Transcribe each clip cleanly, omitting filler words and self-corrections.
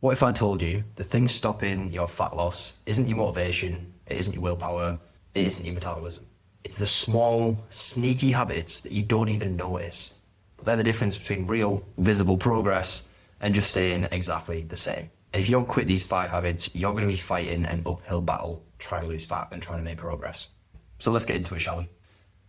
What if I told you the thing stopping your fat loss isn't your motivation, it isn't your willpower, it isn't your metabolism. It's the small, sneaky habits that you don't even notice. But they're the difference between real, visible progress and just staying exactly the same. And if you don't quit these 5 habits, you're going to be fighting an uphill battle trying to lose fat and trying to make progress. So let's get into it, shall we?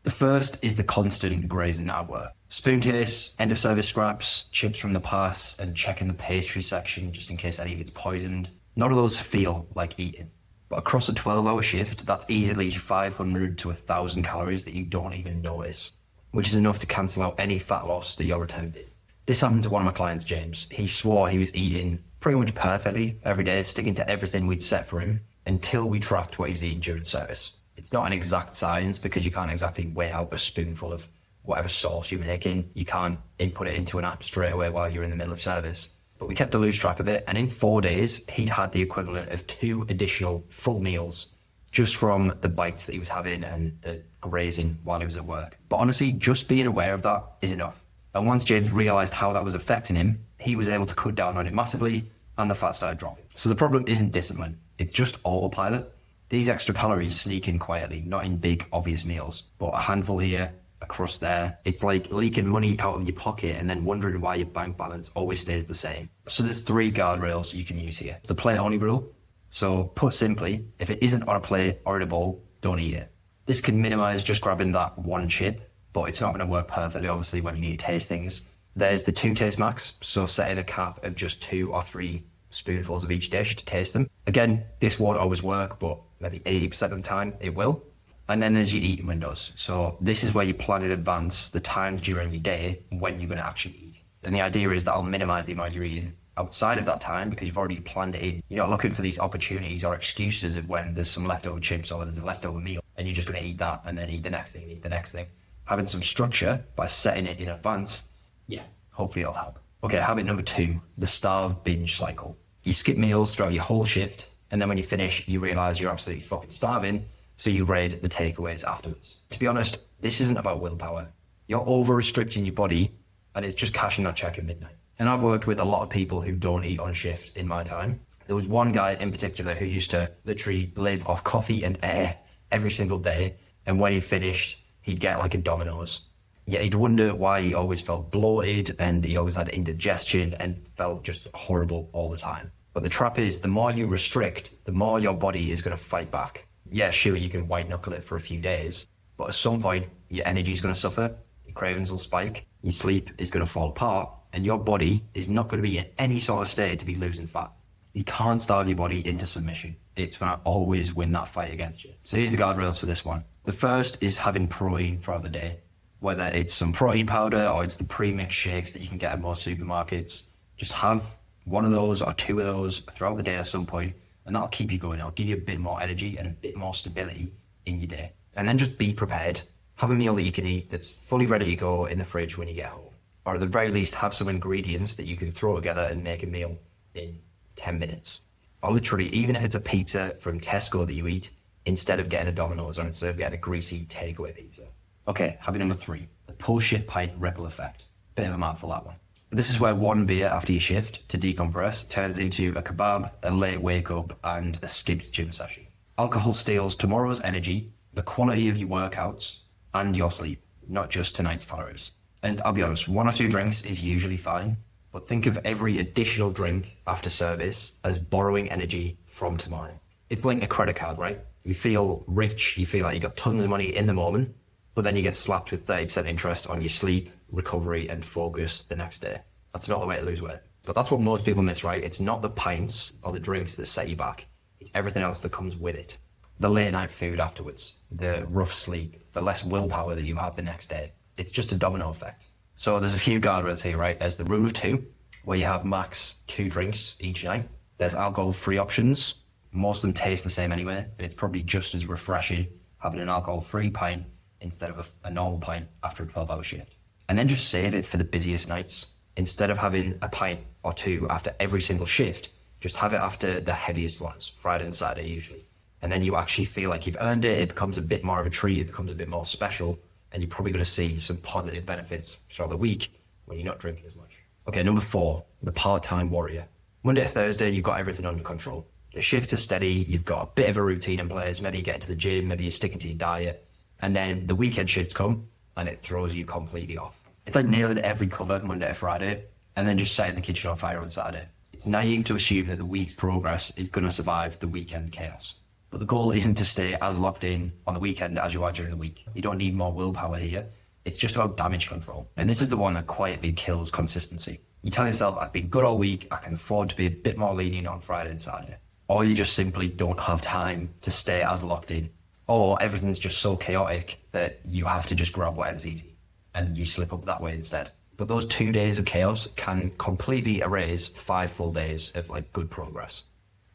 The first is the constant grazing at work. Spoon tastes, end of service scraps, chips from the past, and checking the pastry section just in case any of it's poisoned. None of those feel like eating. But across a 12-hour shift, that's easily 500 to 1,000 calories that you don't even notice, which is enough to cancel out any fat loss that you're attempting. This happened to one of my clients, James. He swore he was eating pretty much perfectly every day, sticking to everything we'd set for him until we tracked what he was eating during service. It's not an exact science because you can't exactly weigh out a spoonful of whatever sauce you're making. You can't input it into an app straight away while you're in the middle of service. But we kept a loose track of it, and in 4 days, he'd had the equivalent of 2 additional full meals just from the bites that he was having and the grazing while he was at work. But honestly, just being aware of that is enough. And once James realized how that was affecting him, he was able to cut down on it massively, and the fat started dropping. So the problem isn't discipline, it's just autopilot. These extra calories sneak in quietly, not in big, obvious meals, but a handful here, a crust there. It's like leaking money out of your pocket and then wondering why your bank balance always stays the same. So there's 3 guardrails you can use here. The plate-only rule. So put simply, if it isn't on a plate or in a bowl, don't eat it. This can minimize just grabbing that one chip, but it's not going to work perfectly, obviously, when you need to taste things. There's the 2 taste max, so setting a cap of just 2 or 3 spoonfuls of each dish to taste them. Again, this won't always work, but maybe 80% of the time it will. And then there's your eating windows. So this is where you plan in advance the times during your day when you're going to actually eat. And the idea is that I'll minimize the amount you're eating outside of that time because you've already planned it in. You're not looking for these opportunities or excuses of when there's some leftover chips or there's a leftover meal and you're just going to eat that and then eat the next thing, eat the next thing. Having some structure by setting it in advance, yeah, hopefully it'll help. Okay, habit number 2, the starve binge cycle. You skip meals throughout your whole shift, and then when you finish, you realize you're absolutely fucking starving, so you raid the takeaways afterwards. To be honest, this isn't about willpower. You're over-restricting your body, and it's just cashing that check at midnight. And I've worked with a lot of people who don't eat on shift in my time. There was one guy in particular who used to literally live off coffee and air every single day, and when he finished, he'd get like a Domino's. Yet he'd wonder why he always felt bloated and he always had indigestion and felt just horrible all the time. But the trap is the more you restrict, the more your body is going to fight back. Yeah, sure, you can white knuckle it for a few days, but at some point your energy is going to suffer, your cravings will spike, your sleep is going to fall apart, and your body is not going to be in any sort of state to be losing fat. You can't starve your body into submission. It's going to always win that fight against you. So here's the guardrails for this one. The first is having protein throughout the day. Whether it's some protein powder or it's the pre-mixed shakes that you can get at most supermarkets, just have one of those or 2 of those throughout the day at some point, and that'll keep you going. It'll give you a bit more energy and a bit more stability in your day. And then just be prepared. Have a meal that you can eat that's fully ready to go in the fridge when you get home. Or at the very least, have some ingredients that you can throw together and make a meal in 10 minutes. Or literally, even if it's a pizza from Tesco that you eat, instead of getting a Domino's or instead of getting a greasy takeaway pizza. Okay, habit number 3, the post-shift pint ripple effect. Bit of a mouthful, that one. This is where one beer after your shift to decompress turns into a kebab, a late wake up, and a skipped gym session. Alcohol steals tomorrow's energy, the quality of your workouts, and your sleep, not just tonight's calories. And I'll be honest, 1 or 2 drinks is usually fine, but think of every additional drink after service as borrowing energy from tomorrow. It's like a credit card, right? You feel rich, you feel like you got tons of money in the moment, but then you get slapped with 30% interest on your sleep, recovery, and focus the next day. That's not the way to lose weight. But that's what most people miss, right? It's not the pints or the drinks that set you back. It's everything else that comes with it. The late night food afterwards, the rough sleep, the less willpower that you have the next day. It's just a domino effect. So there's a few guardrails here, right? There's the rule of 2, where you have max 2 drinks each night. There's alcohol-free options. Most of them taste the same anyway, and it's probably just as refreshing having an alcohol-free pint instead of a normal pint after a 12-hour shift. And then just save it for the busiest nights. Instead of having a pint or 2 after every single shift, just have it after the heaviest ones, Friday and Saturday usually. And then you actually feel like you've earned it, it becomes a bit more of a treat, it becomes a bit more special, and you're probably going to see some positive benefits throughout the week when you're not drinking as much. Okay, number 4, the part-time warrior. Monday to Thursday, you've got everything under control. The shifts are steady, you've got a bit of a routine in place, maybe you get to the gym, maybe you're sticking to your diet, and then the weekend shifts come and it throws you completely off. It's like nailing every cover Monday to Friday and then just setting the kitchen on fire on Saturday. It's naive to assume that the week's progress is going to survive the weekend chaos. But the goal isn't to stay as locked in on the weekend as you are during the week. You don't need more willpower here. It's just about damage control. And this is the one that quietly kills consistency. You tell yourself, I've been good all week, I can afford to be a bit more lenient on Friday and Saturday. Or you just simply don't have time to stay as locked in. Or everything's just so chaotic that you have to just grab whatever's easy and you slip up that way instead. But those 2 days of chaos can completely erase 5 full days of like good progress.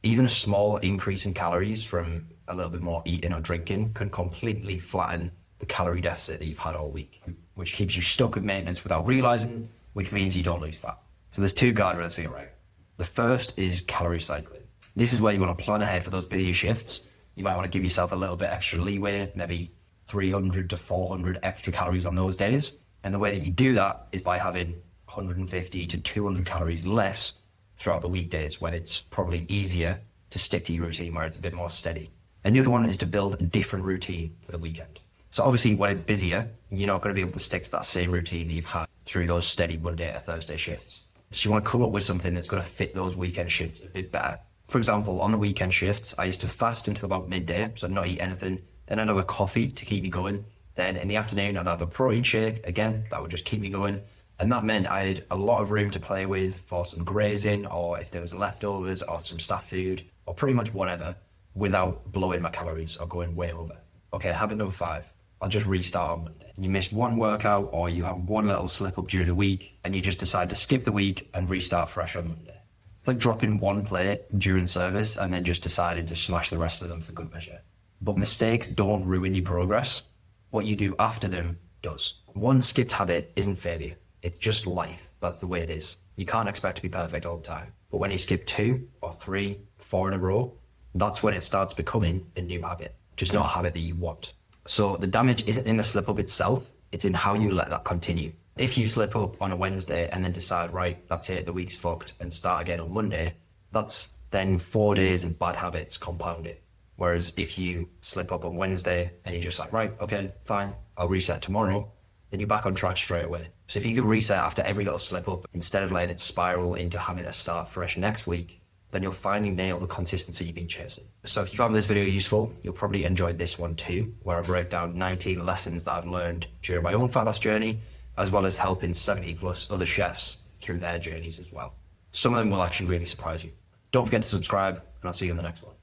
Even a small increase in calories from a little bit more eating or drinking can completely flatten the calorie deficit that you've had all week, which keeps you stuck with maintenance without realizing, which means you don't lose fat. So there's 2 guardrails here, right? The first is calorie cycling. This is where you want to plan ahead for those busier shifts. You might want to give yourself a little bit extra leeway, maybe 300 to 400 extra calories on those days. And the way that you do that is by having 150 to 200 calories less throughout the weekdays when it's probably easier to stick to your routine where it's a bit more steady. And the other one is to build a different routine for the weekend. So obviously when it's busier, you're not going to be able to stick to that same routine that you've had through those steady Monday to Thursday shifts. So you want to come up with something that's going to fit those weekend shifts a bit better. For example, on the weekend shifts, I used to fast until about midday, so I'd not eat anything. Then I'd have a coffee to keep me going. Then in the afternoon, I'd have a protein shake. Again, that would just keep me going. And that meant I had a lot of room to play with for some grazing, or if there was leftovers or some staff food, or pretty much whatever, without blowing my calories or going way over. Okay, habit number 5. I'll just restart on Monday. You miss one workout or you have one little slip up during the week and you just decide to skip the week and restart fresh on Monday. It's like dropping one plate during service and then just deciding to smash the rest of them for good measure. But mistakes don't ruin your progress. What you do after them does. One skipped habit isn't failure. It's just life. That's the way it is. You can't expect to be perfect all the time. But when you skip 2 or 3, 4 in a row, that's when it starts becoming a new habit. Just not a habit that you want. So the damage isn't in the slip up itself, it's in how you let that continue. If you slip up on a Wednesday and then decide, right, that's it, the week's fucked, and start again on Monday, that's then 4 days of bad habits compounded. Whereas if you slip up on Wednesday and you're just like, right, okay, fine, I'll reset tomorrow, then you're back on track straight away. So if you can reset after every little slip up, instead of letting it spiral into having to start fresh next week, then you'll finally nail the consistency you've been chasing. So if you found this video useful, you'll probably enjoy this one too, where I break down 19 lessons that I've learned during my own fat loss journey, as well as helping 70 plus other chefs through their journeys as well. Some of them will actually really surprise you. Don't forget to subscribe, and I'll see you in the next one.